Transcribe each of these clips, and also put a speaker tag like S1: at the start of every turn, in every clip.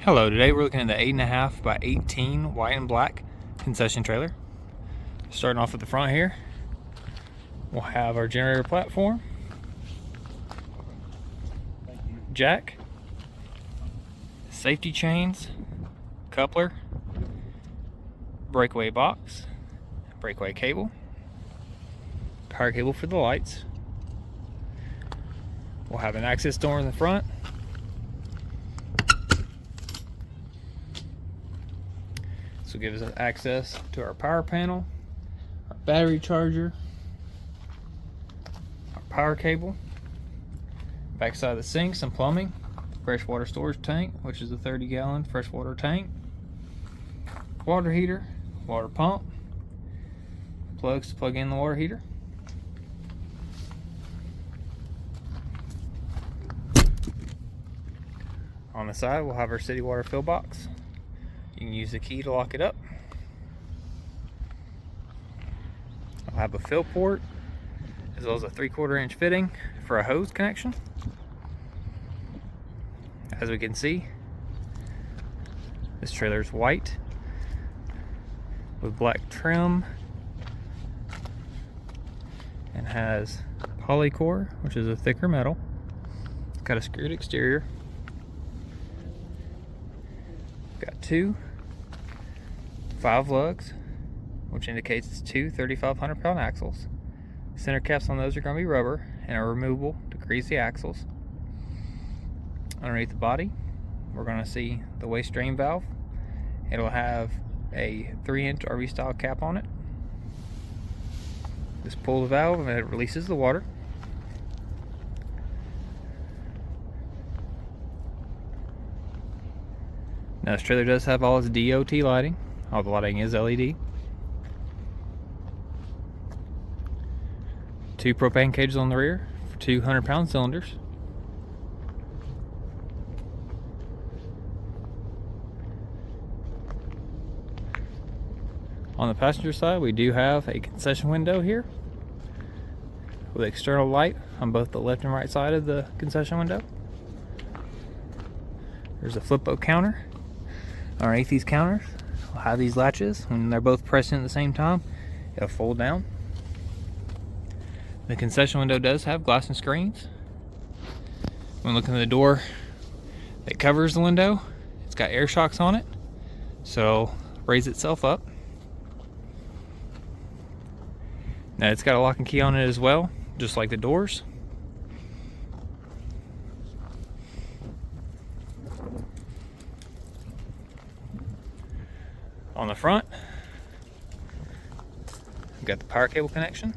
S1: Hello, today we're looking at the 8.5 by 18 white and black concession trailer. Starting off at the front here, we'll have our generator platform, jack, safety chains, coupler, breakaway box, breakaway cable, power cable for the lights. We'll have an access door in the front. This will give us access to our power panel, our battery charger, our power cable, backside of the sink, some plumbing, freshwater storage tank, which is a 30-gallon freshwater tank, water heater, water pump, plugs to plug in the water heater. On the side, we'll have our city water fill box. You can use the key to lock it up. I'll have a fill port, as well as a 3/4 inch fitting for a hose connection. As we can see, this trailer is white with black trim and has polycore, which is a thicker metal. It's got a screwed exterior. Got two 5 lugs, which indicates it's two 3,500-pound axles. Center caps on those are going to be rubber and are removable to grease the axles. Underneath the body, we're going to see the waste drain valve. It'll have a 3-inch RV style cap on it. Just pull the valve and it releases the water. Now this trailer does have all its DOT lighting. All the lighting is LED. 2 propane cages on the rear for 200-pound cylinders. On the passenger side, we do have a concession window here with external light on both the left and right side of the concession window. There's a flip-up counter. Underneath these counters, we'll have these latches. When they're both pressed in at the same time, it'll fold down. The concession window does have glass and screens. When looking at the door that covers the window, it's got air shocks on it, so it'll raise itself up. Now it's got a lock and key on it as well, just like the doors. On the front, we've got the power cable connection.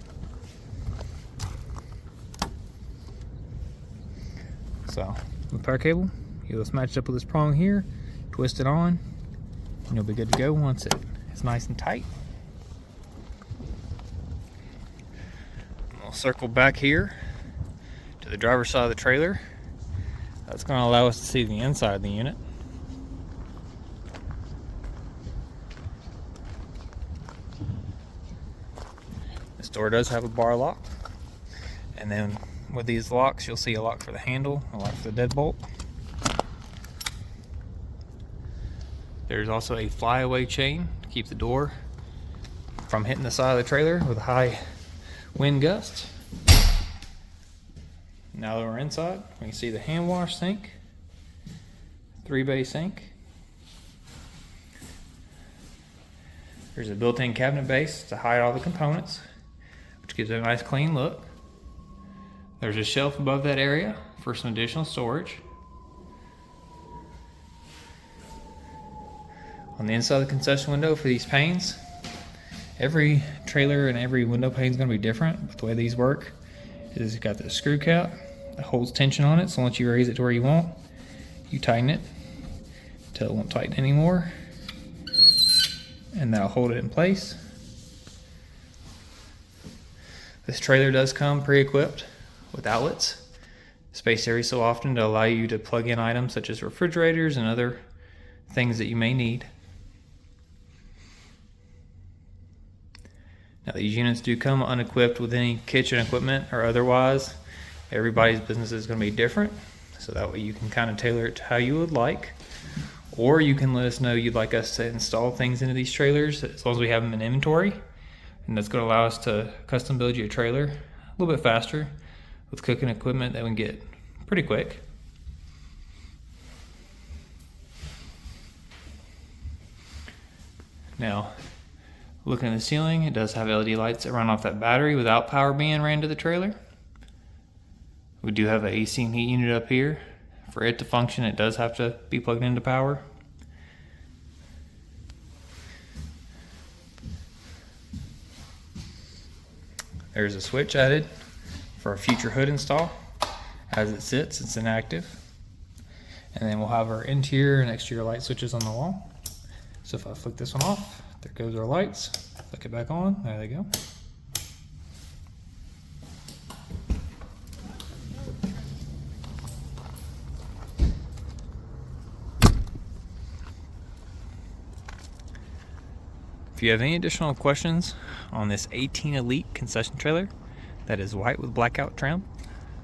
S1: So, the power cable, you'll just match it up with this prong here, twist it on, and you'll be good to go once it's nice and tight. We'll circle back here to the driver's side of the trailer. That's going to allow us to see the inside of the unit. This door does have a bar lock, and then with these locks you'll see a lock for the handle, a lock for the deadbolt. There's also a flyaway chain to keep the door from hitting the side of the trailer with a high wind gust. Now that we're inside, we can see the hand wash sink, 3-bay sink. There's a built-in cabinet base to hide all the components, which gives it a nice clean look. There's a shelf above that area for some additional storage. On the inside of the concession window for these panes, every trailer and every window pane is going to be different, but the way these work is it's got the screw cap that holds tension on it, so once you raise it to where you want, you tighten it until it won't tighten anymore, and that'll hold it in place. This trailer does come pre-equipped with outlets, spaced every so often to allow you to plug in items such as refrigerators and other things that you may need. Now these units do come unequipped with any kitchen equipment or otherwise. Everybody's business is going to be different, so that way you can kind of tailor it to how you would like. Or you can let us know you'd like us to install things into these trailers as long as we have them in inventory. And that's going to allow us to custom build you a trailer a little bit faster with cooking equipment that we can get pretty quick. Now, looking at the ceiling, it does have LED lights that run off that battery without power being ran to the trailer. We do have an AC and heat unit up here. For it to function, it does have to be plugged into power. There's a switch added for a future hood install. As it sits, it's inactive. And then we'll have our interior and exterior light switches on the wall. So if I flick this one off, there goes our lights. Flick it back on, there they go. If you have any additional questions on this 18 Elite concession trailer that is white with blackout trim,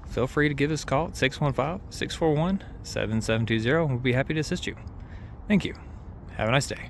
S1: feel free to give us a call at 615-641-7720 and we'll be happy to assist you. Thank you. Have a nice day.